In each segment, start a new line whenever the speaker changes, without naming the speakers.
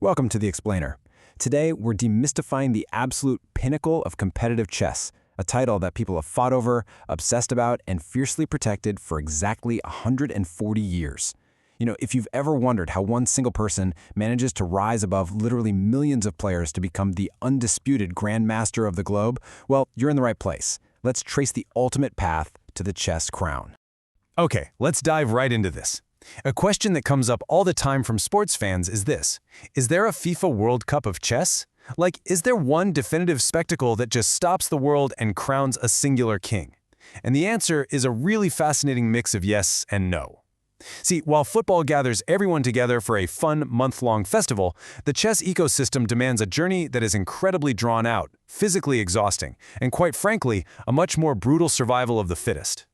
Welcome to The Explainer. Today, we're demystifying the absolute pinnacle of competitive chess, a title that people have fought over, obsessed about, and fiercely protected for exactly 140 years. If you've ever wondered how one single person manages to rise above literally millions of players to become the undisputed grandmaster of the globe, well, you're in the right place. Let's trace the ultimate path to the chess crown. Okay, let's dive right into this. A question that comes up all the time from sports fans is this: is there a FIFA World Cup of chess? Is there one definitive spectacle that just stops the world and crowns a singular king? And the answer is a really fascinating mix of yes and no. See, while football gathers everyone together for a fun month-long festival, the chess ecosystem demands a journey that is incredibly drawn out, physically exhausting, and quite frankly, a much more brutal survival of the fittest.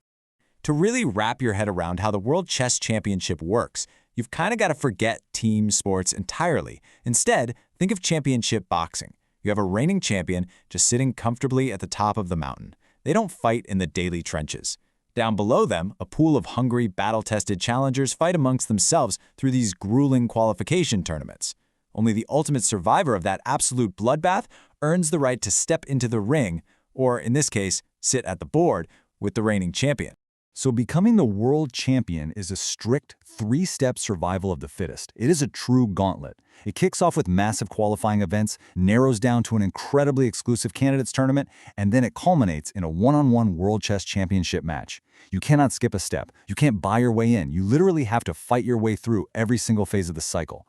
To really wrap your head around how the World Chess Championship works, you've kind of got to forget team sports entirely. Instead, think of championship boxing. You have a reigning champion just sitting comfortably at the top of the mountain. They don't fight in the daily trenches. Down below them, a pool of hungry, battle-tested challengers fight amongst themselves through these grueling qualification tournaments. Only the ultimate survivor of that absolute bloodbath earns the right to step into the ring, or in this case, sit at the board with the reigning champion.
So becoming the world champion is a strict three-step survival of the fittest. It is a true gauntlet. It kicks off with massive qualifying events, narrows down to an incredibly exclusive candidates tournament, and then it culminates in a one-on-one World Chess Championship match. You cannot skip a step. You can't buy your way in. You literally have to fight your way through every single phase of the cycle.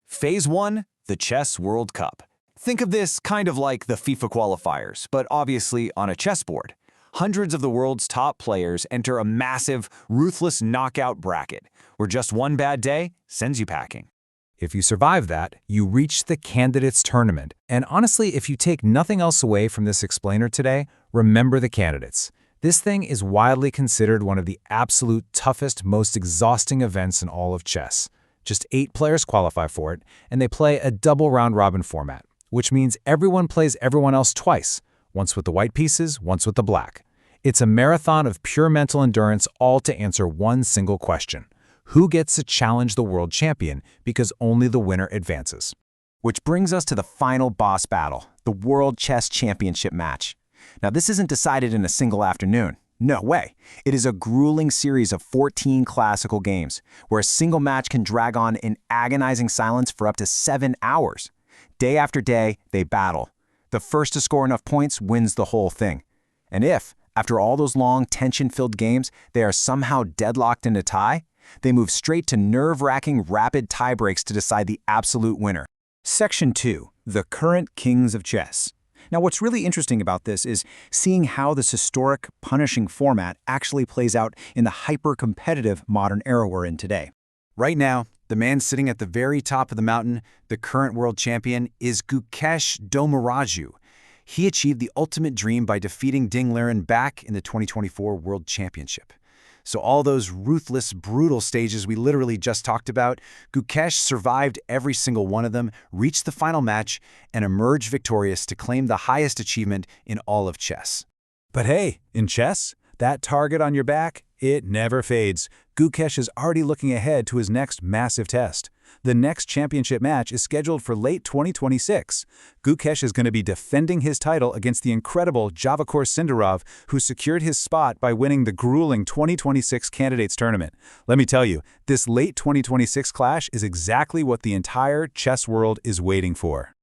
Phase 1, the Chess World Cup. Think of this kind of like the FIFA qualifiers, but obviously on a chessboard. Hundreds of the world's top players enter a massive, ruthless knockout bracket, where just one bad day sends you packing.
If you survive that, you reach the candidates tournament. And honestly, if you take nothing else away from this explainer today, remember the candidates. This thing is widely considered one of the absolute toughest, most exhausting events in all of chess. Just 8 players qualify for it, and they play a double round-robin format, which means everyone plays everyone else twice, once with the white pieces, once with the black. It's a marathon of pure mental endurance, all to answer one single question: who gets to challenge the world champion, because only the winner advances?
Which brings us to the final boss battle, the World Chess Championship match. Now, this isn't decided in a single afternoon. No way. It is a grueling series of 14 classical games, where a single match can drag on in agonizing silence for up to 7 hours. Day after day, they battle. The first to score enough points wins the whole thing. And if, after all those long, tension-filled games, they are somehow deadlocked in a tie, they move straight to nerve-wracking rapid tiebreaks to decide the absolute winner.
Section 2. The Current Kings of Chess. Now, what's really interesting about this is seeing how this historic, punishing format actually plays out in the hyper-competitive modern era we're in today.
Right now, the man sitting at the very top of the mountain, the current world champion, is Gukesh Domoraju. He achieved the ultimate dream by defeating Ding Liren back in the 2024 World Championship. So all those ruthless, brutal stages we literally just talked about, Gukesh survived every single one of them, reached the final match, and emerged victorious to claim the highest achievement in all of chess.
But hey, in chess, that target on your back, it never fades. Gukesh is already looking ahead to his next massive test. The next championship match is scheduled for late 2026. Gukesh is going to be defending his title against the incredible Jawakhar Sindarov, who secured his spot by winning the grueling 2026 Candidates Tournament. Let me tell you, this late 2026 clash is exactly what the entire chess world is waiting for.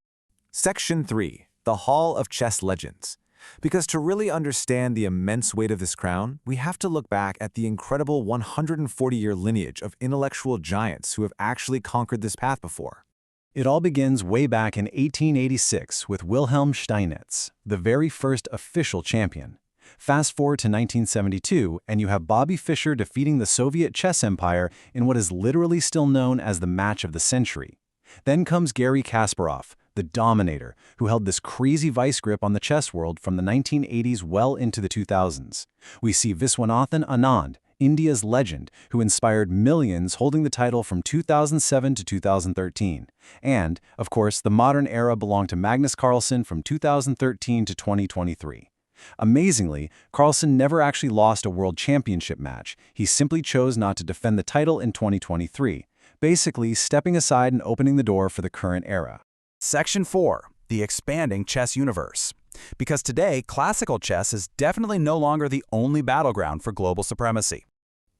Section 3, the Hall of Chess Legends. Because to really understand the immense weight of this crown, we have to look back at the incredible 140-year lineage of intellectual giants who have actually conquered this path before.
It all begins way back in 1886 with Wilhelm Steinitz, the very first official champion. Fast forward to 1972, and you have Bobby Fischer defeating the Soviet chess empire in what is literally still known as the match of the century. Then comes Garry Kasparov, the dominator, who held this crazy vice grip on the chess world from the 1980s well into the 2000s. We see Viswanathan Anand, India's legend, who inspired millions, holding the title from 2007 to 2013. And, of course, the modern era belonged to Magnus Carlsen from 2013 to 2023. Amazingly, Carlsen never actually lost a world championship match. He simply chose not to defend the title in 2023. basically stepping aside and opening the door for the current era.
Section 4. The expanding chess universe. Because today, classical chess is definitely no longer the only battleground for global supremacy.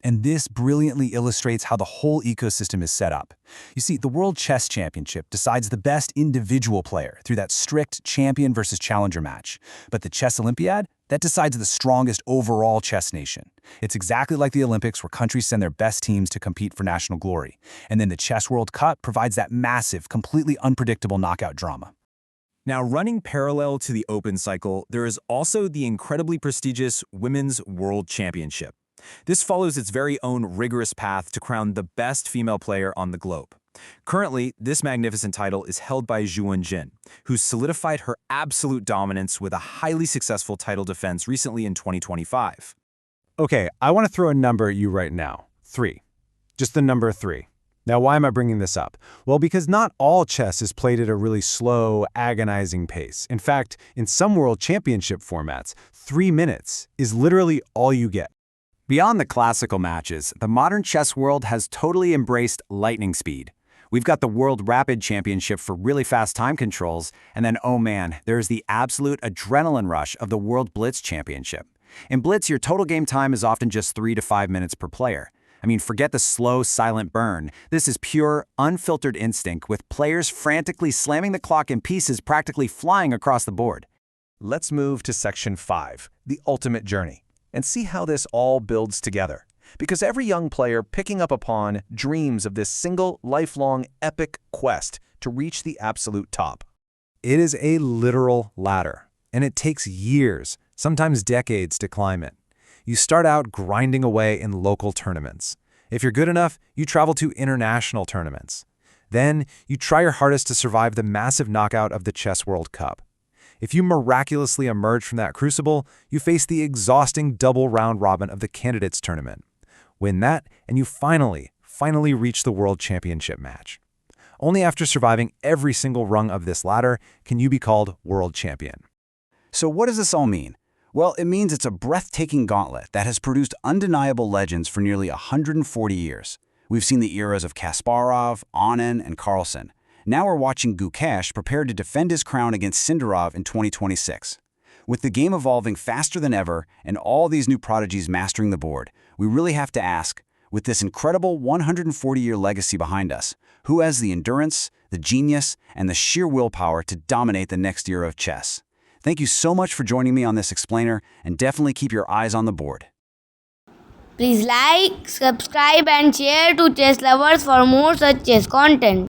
And this brilliantly illustrates how the whole ecosystem is set up. You see, the World Chess Championship decides the best individual player through that strict champion versus challenger match. But the Chess Olympiad, that decides the strongest overall chess nation. It's exactly like the Olympics where countries send their best teams to compete for national glory. And then the Chess World Cup provides that massive, completely unpredictable knockout drama.
Now, running parallel to the Open cycle, there is also the incredibly prestigious Women's World Championship. This follows its very own rigorous path to crown the best female player on the globe. Currently, this magnificent title is held by Zhu Wenjin, who solidified her absolute dominance with a highly successful title defense recently in 2025.
Okay, I want to throw a number at you right now. 3. Just the number 3. Now, why am I bringing this up? Well, because not all chess is played at a really slow, agonizing pace. In fact, in some World Championship formats, 3 minutes is literally all you get.
Beyond the classical matches, the modern chess world has totally embraced lightning speed. We've got the World Rapid Championship for really fast time controls, and then, oh man, there's the absolute adrenaline rush of the World Blitz Championship. In Blitz, your total game time is often just 3 to 5 minutes per player. I mean, forget the slow, silent burn. This is pure, unfiltered instinct with players frantically slamming the clock in pieces practically flying across the board.
Let's move to Section 5, the ultimate journey, and see how this all builds together. Because every young player picking up a pawn dreams of this single, lifelong, epic quest to reach the absolute top.
It is a literal ladder, and it takes years, sometimes decades, to climb it. You start out grinding away in local tournaments. If you're good enough, you travel to international tournaments. Then, you try your hardest to survive the massive knockout of the Chess World Cup. If you miraculously emerge from that crucible, you face the exhausting double round robin of the Candidates Tournament. Win that, and you finally reach the World Championship match. Only after surviving every single rung of this ladder can you be called World Champion.
So what does this all mean? Well, it means it's a breathtaking gauntlet that has produced undeniable legends for nearly 140 years. We've seen the eras of Kasparov, Anand, and Carlsen. Now we're watching Gukesh prepare to defend his crown against Sindarov in 2026. With the game evolving faster than ever and all these new prodigies mastering the board, we really have to ask, with this incredible 140-year legacy behind us, who has the endurance, the genius, and the sheer willpower to dominate the next era of chess? Thank you so much for joining me on this explainer, and definitely keep your eyes on the board.
Please like, subscribe and share to chess lovers for more such chess content.